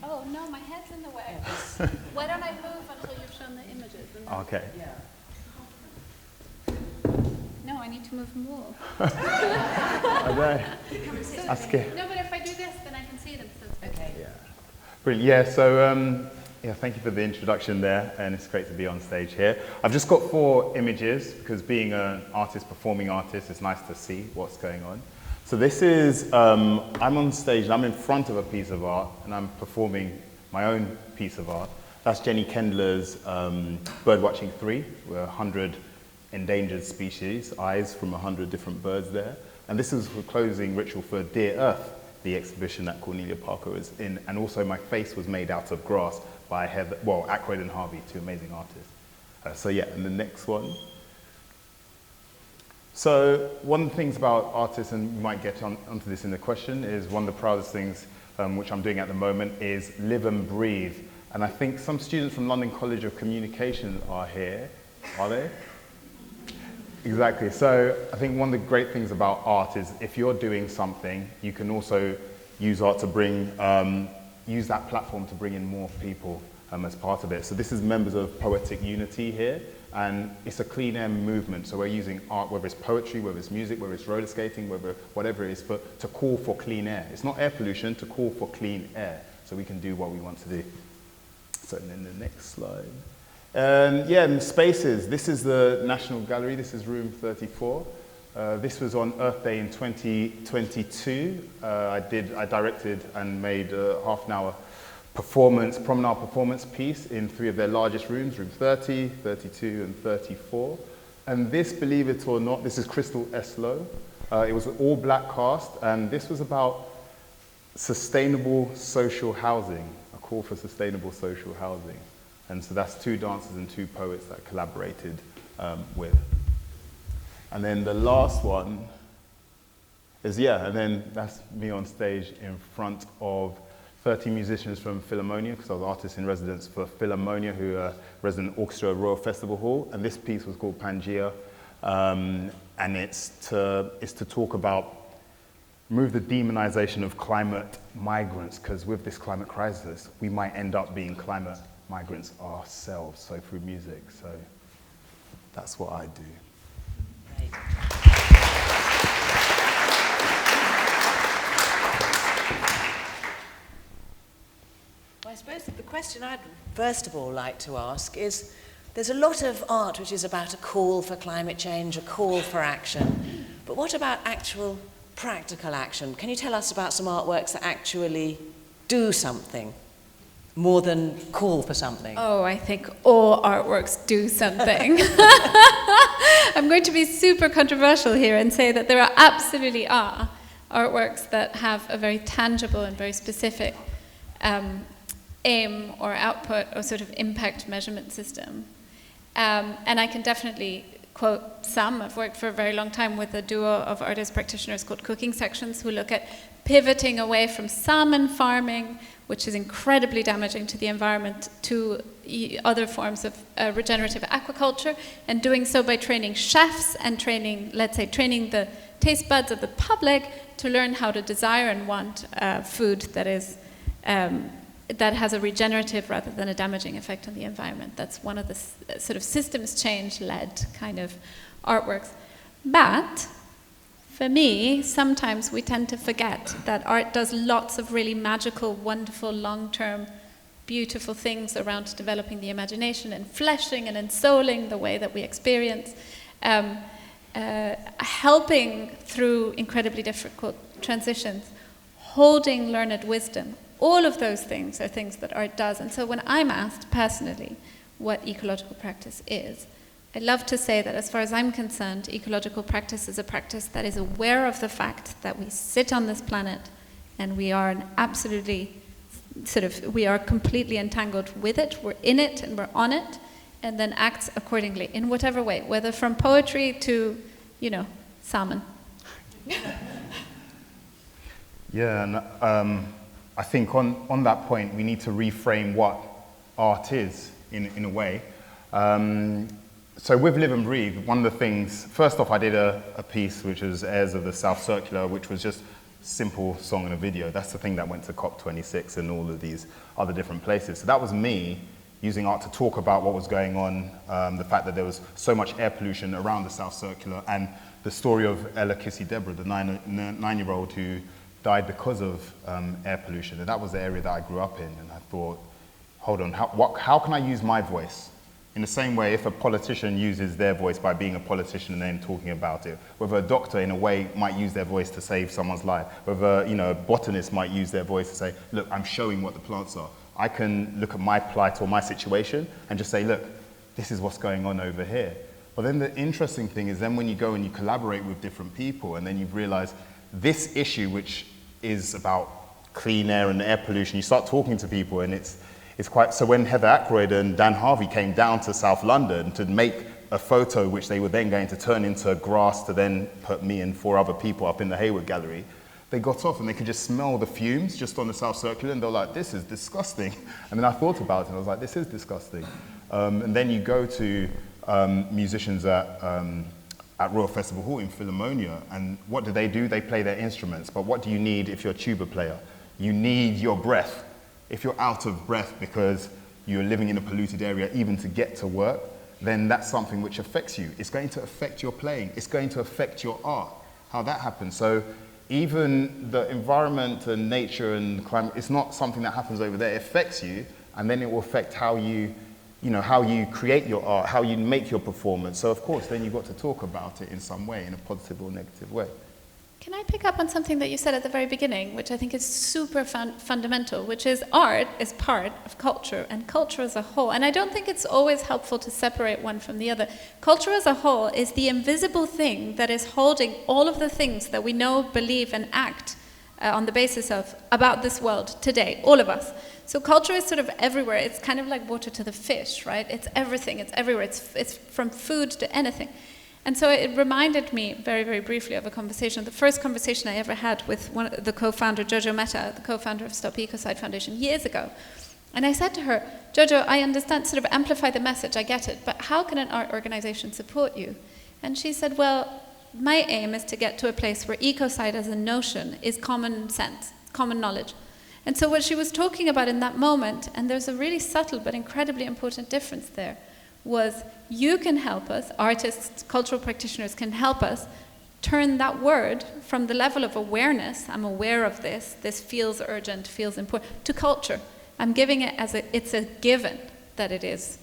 Oh no, my head's in the way. Why don't I move until you've shown the images? And then Okay. Yeah. No, I need to move more. I know. That's good. No, but if I do this, then I can see them. So it's Okay. Yeah. Brilliant. Yeah, so thank you for the introduction there, and it's great to be on stage here. I've just got 4 images, because being an artist, performing artist, it's nice to see what's going on. So this is, I'm on stage, and I'm in front of a piece of art, and I'm performing my own piece of art. That's Jenny Kendler's Birdwatching 3, with 100 endangered species, eyes from 100 different birds there. And this is the closing ritual for Dear Earth, the exhibition that Cornelia Parker was in, and also my face was made out of grass by Ackroyd and Harvey, 2 amazing artists. And the next one. So one of the things about artists, and we might get onto this in the question, is one of the proudest things which I'm doing at the moment is live and breathe. And I think some students from London College of Communication are here. Are they? Exactly. So I think one of the great things about art is if you're doing something, you can also use art to bring, use that platform to bring in more people as part of it. So this is members of Poetic Unity here, and it's a clean air movement. So we're using art, whether it's poetry, whether it's music, whether it's roller skating, whatever it is, but to call for clean air. It's not air pollution, to call for clean air, so we can do what we want to do. So then the next slide. And spaces. This is the National Gallery. This is room 34. This was on Earth Day in 2022. I directed and made a half-an-hour promenade performance piece in 3 of their largest rooms, room 30, 32, and 34. And this, believe it or not, this is Crystal Eslow. It was an all-black cast, and this was about sustainable social housing, a call for sustainable social housing. And so that's 2 dancers and 2 poets that I collaborated with. And then the last one is, and then that's me on stage in front of 30 musicians from Philharmonia, because I was artist in residence for Philharmonia, who are resident orchestra at Royal Festival Hall. And this piece was called Pangea. And it's to talk about remove the demonization of climate migrants, because with this climate crisis, we might end up being climate migrants ourselves, so through music. So that's what I do. Great. Well, I suppose the question I'd first of all like to ask is, there's a lot of art which is about a call for climate change, a call for action, but what about actual practical action? Can you tell us about some artworks that actually do something more than call for something? Oh, I think all artworks do something. I'm going to be super controversial here and say that there absolutely are artworks that have a very tangible and very specific aim or output or sort of impact measurement system. And I can definitely quote some. I've worked for a very long time with a duo of artist practitioners called Cooking Sections, who look at pivoting away from salmon farming, which is incredibly damaging to the environment, to other forms of regenerative aquaculture, and doing so by training chefs and training the taste buds of the public to learn how to desire and want food that is that has a regenerative rather than a damaging effect on the environment. That's one of the sort of systems change-led kind of artworks. But for me, sometimes we tend to forget that art does lots of really magical, wonderful, long-term, beautiful things around developing the imagination and fleshing and ensouling the way that we experience, helping through incredibly difficult transitions, holding learned wisdom. All of those things are things that art does. And so when I'm asked personally what ecological practice is, I love to say that as far as I'm concerned, ecological practice is a practice that is aware of the fact that we sit on this planet and we are we are completely entangled with it, we're in it and we're on it, and then acts accordingly in whatever way, whether from poetry to, salmon. Yeah, and I think on that point, we need to reframe what art is in a way. So with Live and Breathe, one of the things, first off, I did a piece which was Airs of the South Circular, which was just simple song and a video. That's the thing that went to COP26 and all of these other different places. So that was me using art to talk about what was going on, the fact that there was so much air pollution around the South Circular, and the story of Ella Kissy Deborah, the nine-year-old who died because of air pollution. And that was the area that I grew up in. And I thought, hold on, how can I use my voice? In the same way, if a politician uses their voice by being a politician and then talking about it, whether a doctor, in a way, might use their voice to save someone's life, whether a botanist might use their voice to say, look, I'm showing what the plants are. I can look at my plight or my situation and just say, look, this is what's going on over here. But then the interesting thing is then when you go and you collaborate with different people and then you realize this issue, which is about clean air and air pollution, you start talking to people and it's quite, so when Heather Ackroyd and Dan Harvey came down to South London to make a photo which they were then going to turn into grass to then put me and 4 other people up in the Hayward Gallery, they got off and they could just smell the fumes just on the South Circular and they were like, this is disgusting. And then I thought about it and I was like, this is disgusting. And then you go to musicians at Royal Festival Hall in Philharmonia, and what do? They play their instruments, but what do you need if you're a tuba player? You need your breath. If you're out of breath because you're living in a polluted area, even to get to work, then that's something which affects you. It's going to affect your playing. It's going to affect your art, how that happens. So even the environment and nature and climate, it's not something that happens over there. It affects you, and then it will affect how you create your art, how you make your performance. So of course, then you've got to talk about it in some way, in a positive or negative way. Can I pick up on something that you said at the very beginning, which I think is super fundamental, which is art is part of culture, and culture as a whole. And I don't think it's always helpful to separate one from the other. Culture as a whole is the invisible thing that is holding all of the things that we know, believe, and act on the basis of about this world today, all of us. So culture is sort of everywhere. It's kind of like water to the fish, right? It's everything, it's everywhere. It's from food to anything. And so it reminded me very, very briefly of a conversation, the first conversation I ever had with the co-founder, Jojo Mehta, the co-founder of Stop Ecocide Foundation, years ago. And I said to her, Jojo, I understand, sort of amplify the message, I get it, but how can an art organization support you? And she said, well, my aim is to get to a place where ecocide as a notion is common sense, common knowledge. And so what she was talking about in that moment, and there's a really subtle but incredibly important difference there, was you can help us, artists, cultural practitioners can help us turn that word from the level of awareness, I'm aware of this feels urgent, feels important, to culture. I'm giving it as it's a given that it is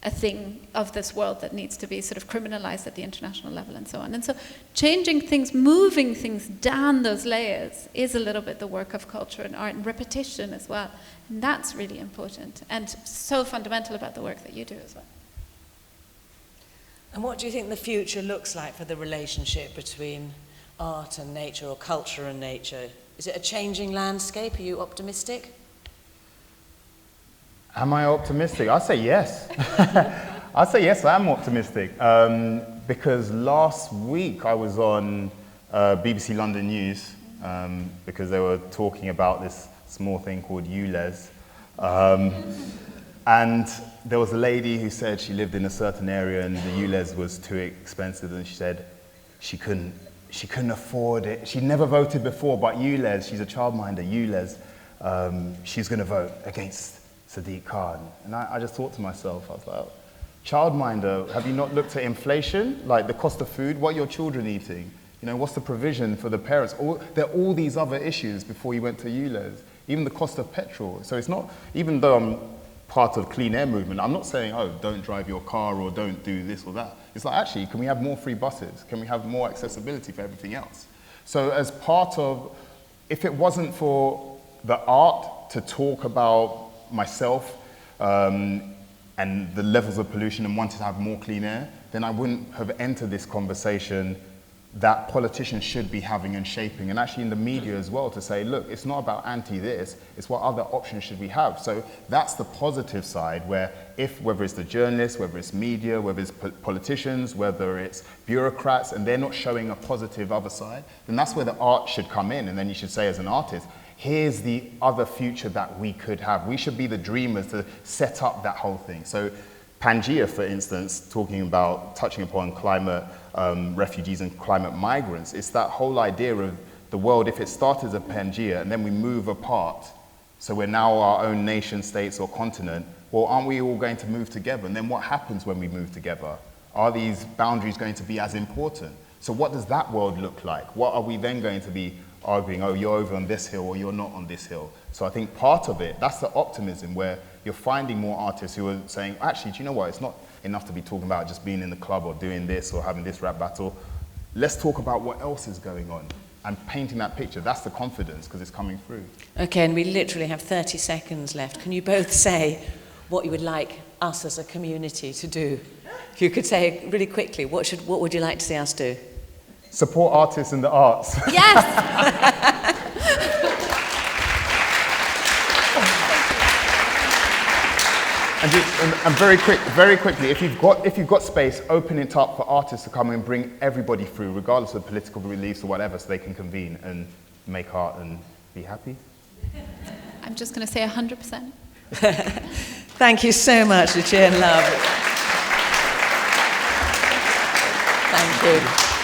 a thing of this world that needs to be sort of criminalized at the international level and so on. And so changing things, moving things down those layers is a little bit the work of culture and art and repetition as well. And that's really important and so fundamental about the work that you do as well. And what do you think the future looks like for the relationship between art and nature, or culture and nature? Is it a changing landscape? Are you optimistic? Am I optimistic? I'd say yes. I'd say yes, I am optimistic. Because last week I was on BBC London News because they were talking about this small thing called ULEZ. And there was a lady who said she lived in a certain area and the ULEZ was too expensive, and she said she couldn't afford it. She'd never voted before, but ULEZ, she's a childminder, ULEZ, she's going to vote against Sadiq Khan. And I just thought to myself, I was like, childminder, have you not looked at inflation? Like the cost of food, what are your children eating? You know, what's the provision for the parents? There are all these other issues before you went to ULEZ, even the cost of petrol. So it's not, even though I'm part of clean air movement, I'm not saying, oh, don't drive your car or don't do this or that. It's like, actually, can we have more free buses? Can we have more accessibility for everything else? So as part of, if it wasn't for the art to talk about myself and the levels of pollution and wanted to have more clean air, then I wouldn't have entered this conversation that politicians should be having and shaping, and actually in the media as well, to say, look, it's not about anti-this, it's what other options should we have. So that's the positive side, where whether it's the journalists, whether it's media, whether it's politicians, whether it's bureaucrats, and they're not showing a positive other side, then that's where the art should come in, and then you should say as an artist, here's the other future that we could have. We should be the dreamers to set up that whole thing. So Pangea, for instance, touching upon climate refugees and climate migrants, it's that whole idea of the world, if it started as a Pangea and then we move apart, so we're now our own nation states or continent, well, aren't we all going to move together? And then what happens when we move together? Are these boundaries going to be as important? So what does that world look like? What are we then going to be arguing, oh, you're over on this hill or you're not on this hill? So I think part of it, that's the optimism where you're finding more artists who are saying, actually, do you know what? It's not enough to be talking about just being in the club or doing this or having this rap battle. Let's talk about what else is going on and painting that picture. That's the confidence because it's coming through. Okay, and we literally have 30 seconds left. Can you both say what you would like us as a community to do? If you could say really quickly, what would you like to see us do? Support artists in the arts. Yes! And very quickly, if you've got space, open it up for artists to come and bring everybody through, regardless of political beliefs or whatever, so they can convene and make art and be happy. I'm just going to say 100%. Thank you so much, Lucia and Love. Thank you.